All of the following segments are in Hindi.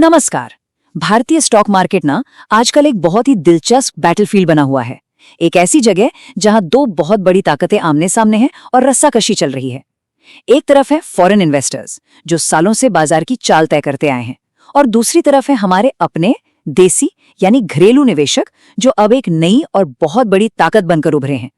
नमस्कार। भारतीय स्टॉक मार्केट ना आजकल एक बहुत ही दिलचस्प बैटलफील्ड बना हुआ है। एक ऐसी जगह जहां दो बहुत बड़ी ताकतें आमने सामने हैं और रस्साकशी चल रही है। एक तरफ है फॉरेन इन्वेस्टर्स जो सालों से बाजार की चाल तय करते आए हैं, और दूसरी तरफ है हमारे अपने देसी यानी घरेलू निवेशक जो अब एक नई और बहुत बड़ी ताकत बनकर उभरे हैं।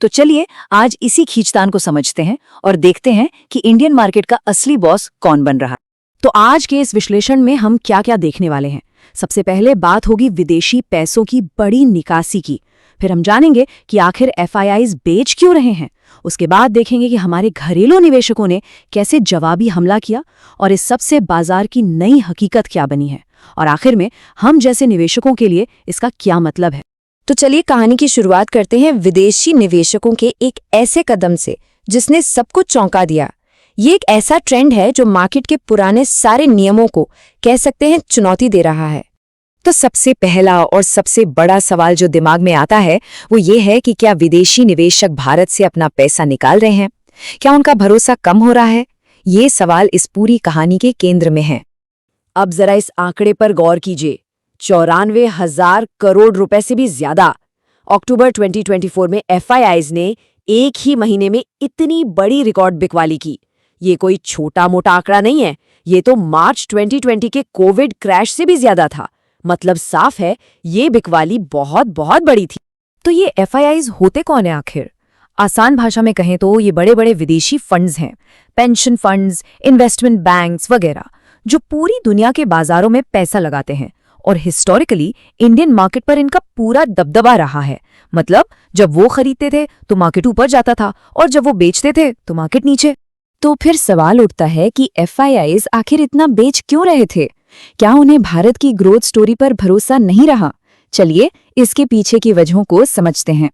तो चलिए आज इसी खींचतान को समझते हैं और देखते हैं कि इंडियन मार्केट का असली बॉस कौन बन रहा है। तो आज के इस विश्लेषण में हम क्या क्या देखने वाले हैं। सबसे पहले बात होगी विदेशी पैसों की बड़ी निकासी की। फिर हम जानेंगे कि आखिर एफआईआईज बेच क्यों रहे हैं। उसके बाद देखेंगे कि हमारे घरेलू निवेशकों ने कैसे जवाबी हमला किया और इस सबसे बाजार की नई हकीकत क्या बनी है। और आखिर में हम जैसे निवेशकों के लिए इसका क्या मतलब है। तो चलिए कहानी की शुरुआत करते हैं विदेशी निवेशकों के एक ऐसे कदम से जिसने सब कुछ चौंका दिया। ये एक ऐसा ट्रेंड है जो मार्केट के पुराने सारे नियमों को कह सकते हैं चुनौती दे रहा है। तो सबसे पहला और सबसे बड़ा सवाल जो दिमाग में आता है वो ये है कि क्या विदेशी निवेशक भारत से अपना पैसा निकाल रहे हैं? क्या उनका भरोसा कम हो रहा है? ये सवाल इस पूरी कहानी के केंद्र में है। अब जरा इस आंकड़े पर गौर कीजिए। 94,000 करोड़ रुपए से भी ज्यादा। अक्टूबर 2024 में एफआईआईज ने एक ही महीने में इतनी बड़ी रिकॉर्ड बिकवाली की। ये कोई छोटा मोटा आंकड़ा नहीं है, ये तो मार्च 2020 के कोविड क्रैश से भी ज्यादा था। मतलब साफ है ये बिकवाली बहुत बहुत बड़ी थी। तो ये एफआईआईज होते कौन है आखिर? आसान भाषा में कहें तो ये बड़े बड़े विदेशी फंड्स हैं, पेंशन फंड्स, इन्वेस्टमेंट बैंक्स वगैरह, जो पूरी दुनिया के बाजारों में पैसा लगाते हैं। और हिस्टोरिकली इंडियन मार्केट पर इनका पूरा दबदबा रहा है। मतलब जब वो खरीदते थे तो मार्केट ऊपर जाता था और जब वो बेचते थे तो मार्केट नीचे। तो फिर सवाल उठता है कि एफआईआईज आखिर इतना बेच क्यों रहे थे? क्या उन्हें भारत की ग्रोथ स्टोरी पर भरोसा नहीं रहा? चलिए इसके पीछे की वजहों को समझते हैं।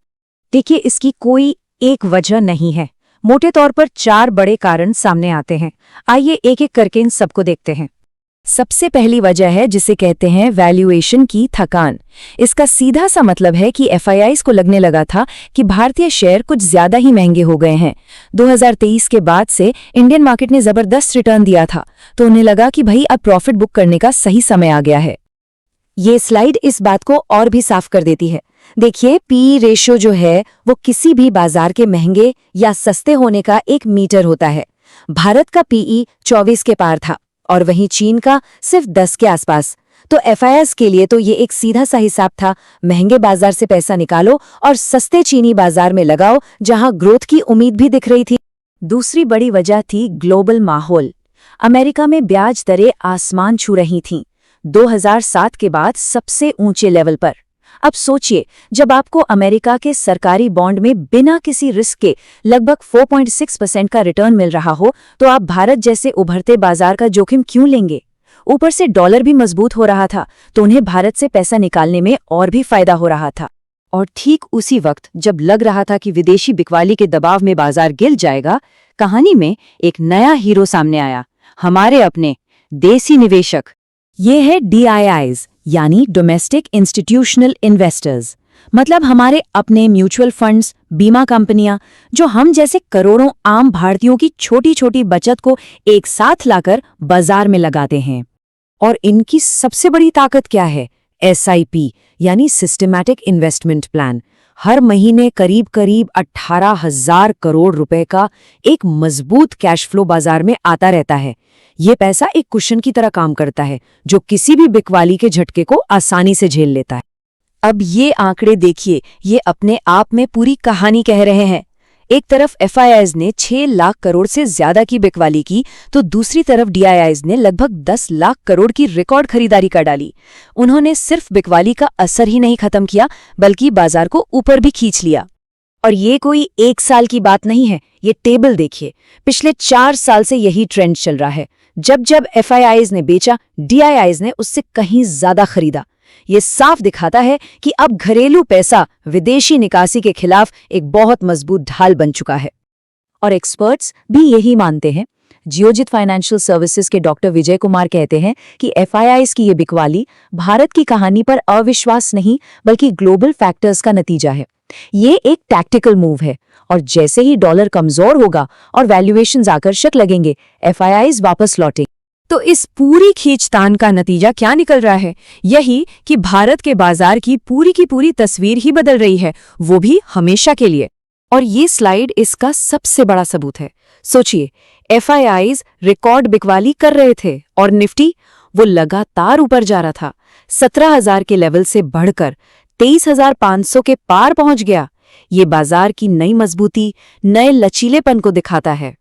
देखिए, इसकी कोई एक वजह नहीं है। मोटे तौर पर 4 बड़े कारण सामने आते हैं। आइए एक एक करके इन सबको देखते हैं। सबसे पहली वजह है जिसे कहते हैं वैल्यूएशन की थकान। इसका सीधा सा मतलब है कि एफआईआईज को लगने लगा था कि भारतीय शेयर कुछ ज्यादा ही महंगे हो गए हैं। 2023 के बाद से इंडियन मार्केट ने जबरदस्त रिटर्न दिया था, तो उन्हें लगा कि भाई अब प्रॉफिट बुक करने का सही समय आ गया है। ये स्लाइड इस बात को और भी साफ कर देती है। देखिए, पी रेशियो जो है वो किसी भी बाजार के महंगे या सस्ते होने का एक मीटर होता है। भारत का पीई 24 के पार था और वहीं चीन का सिर्फ 10 के आसपास। तो एफआईआईज के लिए तो ये एक सीधा सा हिसाब था, महंगे बाजार से पैसा निकालो और सस्ते चीनी बाजार में लगाओ जहां ग्रोथ की उम्मीद भी दिख रही थी। दूसरी बड़ी वजह थी ग्लोबल माहौल। अमेरिका में ब्याज दरें आसमान छू रही थीं, 2007 के बाद सबसे ऊंचे लेवल पर। अब सोचिए, जब आपको अमेरिका के सरकारी बॉन्ड में बिना किसी रिस्क के लगभग 4.6% का रिटर्न मिल रहा हो, तो आप भारत जैसे उभरते बाजार का जोखिम क्यों लेंगे? ऊपर से डॉलर भी मजबूत हो रहा था, तो उन्हें भारत से पैसा निकालने में और भी फायदा हो रहा था। और ठीक उसी वक्त जब लग रहा था कि विदेशी बिकवाली के दबाव में बाजार गिर जाएगा, कहानी में एक नया हीरो सामने आया, हमारे अपने देसी निवेशक। ये है डीआईआईज यानी डोमेस्टिक इंस्टीट्यूशनल इन्वेस्टर्स। मतलब हमारे अपने म्यूचुअल फंड्स, बीमा कंपनियां, जो हम जैसे करोड़ों आम भारतीयों की छोटी छोटी बचत को एक साथ लाकर बाजार में लगाते हैं। और इनकी सबसे बड़ी ताकत क्या है? एसआईपी यानी सिस्टमैटिक इन्वेस्टमेंट प्लान। हर महीने करीब करीब 18,000 करोड़ रुपए का एक मजबूत कैश फ्लो बाजार में आता रहता है। ये पैसा एक कुशन की तरह काम करता है जो किसी भी बिकवाली के झटके को आसानी से झेल लेता है। अब ये आंकड़े देखिए, ये अपने आप में पूरी कहानी कह रहे हैं। एक तरफ एफआईआईज ने 6 लाख करोड़ से ज्यादा की बिकवाली की, तो दूसरी तरफ डीआईआईज ने लगभग 10 लाख करोड़ की रिकॉर्ड खरीदारी कर डाली। उन्होंने सिर्फ बिकवाली का असर ही नहीं खत्म किया, बल्कि बाजार को ऊपर भी खींच लिया। और ये कोई एक साल की बात नहीं है, ये टेबल देखिए, पिछले 4 साल से यही ट्रेंड चल रहा है। जब जब एफआईआईज ने बेचा, डीआईआईज ने उससे कहीं ज्यादा खरीदा। ये साफ दिखाता है कि अब घरेलू पैसा विदेशी निकासी के खिलाफ एक बहुत मजबूत ढाल बन चुका है। और एक्सपर्ट्स भी यही मानते हैं। जियोजित फाइनेंशियल सर्विसेज के डॉक्टर विजय कुमार कहते हैं कि एफआईआईज की ये बिकवाली भारत की कहानी पर अविश्वास नहीं बल्कि ग्लोबल फैक्टर्स का नतीजा है। ये एक टैक्टिकल मूव है और जैसे ही डॉलर कमजोर होगा और वैल्यूएशंस आकर्षक लगेंगे, एफआईआईज वापस लौटेंगे। तो इस पूरी खींचतान का नतीजा क्या निकल रहा है? यही कि भारत के बाजार की पूरी तस्वीर ही बदल रही है, वो भी हमेशा के लिए। और ये स्लाइड इसका सबसे बड़ा सबूत है। सोचिए, एफआईआईज रिकॉर्ड बिकवाली कर रहे थे और निफ्टी वो लगातार ऊपर जा रहा था। 17,000 के लेवल से बढ़कर 23,500 के पार पहुंच गया। ये बाजार की नई मजबूती, नए लचीलेपन को दिखाता है।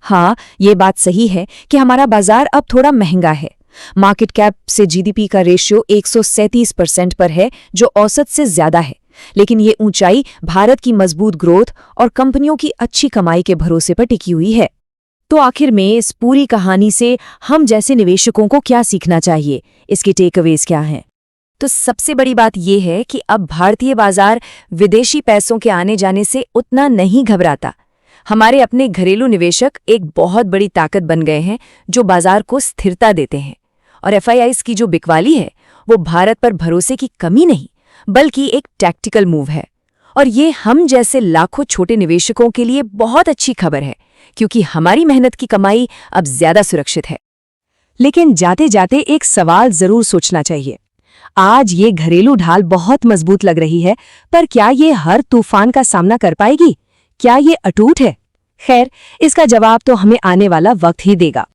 हाँ, ये बात सही है कि हमारा बाजार अब थोड़ा महंगा है। मार्केट कैप से जीडीपी का रेशियो 137% पर है, जो औसत से ज्यादा है। लेकिन ये ऊंचाई भारत की मजबूत ग्रोथ और कंपनियों की अच्छी कमाई के भरोसे पर टिकी हुई है। तो आखिर में इस पूरी कहानी से हम जैसे निवेशकों को क्या सीखना चाहिए? इसके टेकअवेज क्या हैं? तो सबसे बड़ी बात यह है कि अब भारतीय बाजार विदेशी पैसों के आने जाने से उतना नहीं घबराता। हमारे अपने घरेलू निवेशक एक बहुत बड़ी ताकत बन गए हैं, जो बाजार को स्थिरता देते हैं। और एफआईआईज की जो बिकवाली है, वो भारत पर भरोसे की कमी नहीं, बल्कि एक टैक्टिकल मूव है। और ये हम जैसे लाखों छोटे निवेशकों के लिए बहुत अच्छी खबर है, क्योंकि हमारी मेहनत की कमाई अब ज्यादा सुरक्षित है। लेकिन जाते जाते एक सवाल जरूर सोचना चाहिए। आज ये घरेलू ढाल बहुत मजबूत लग रही है, पर क्या ये हर तूफान का सामना कर पाएगी? क्या ये अटूट है? खैर, इसका जवाब तो हमें आने वाला वक्त ही देगा।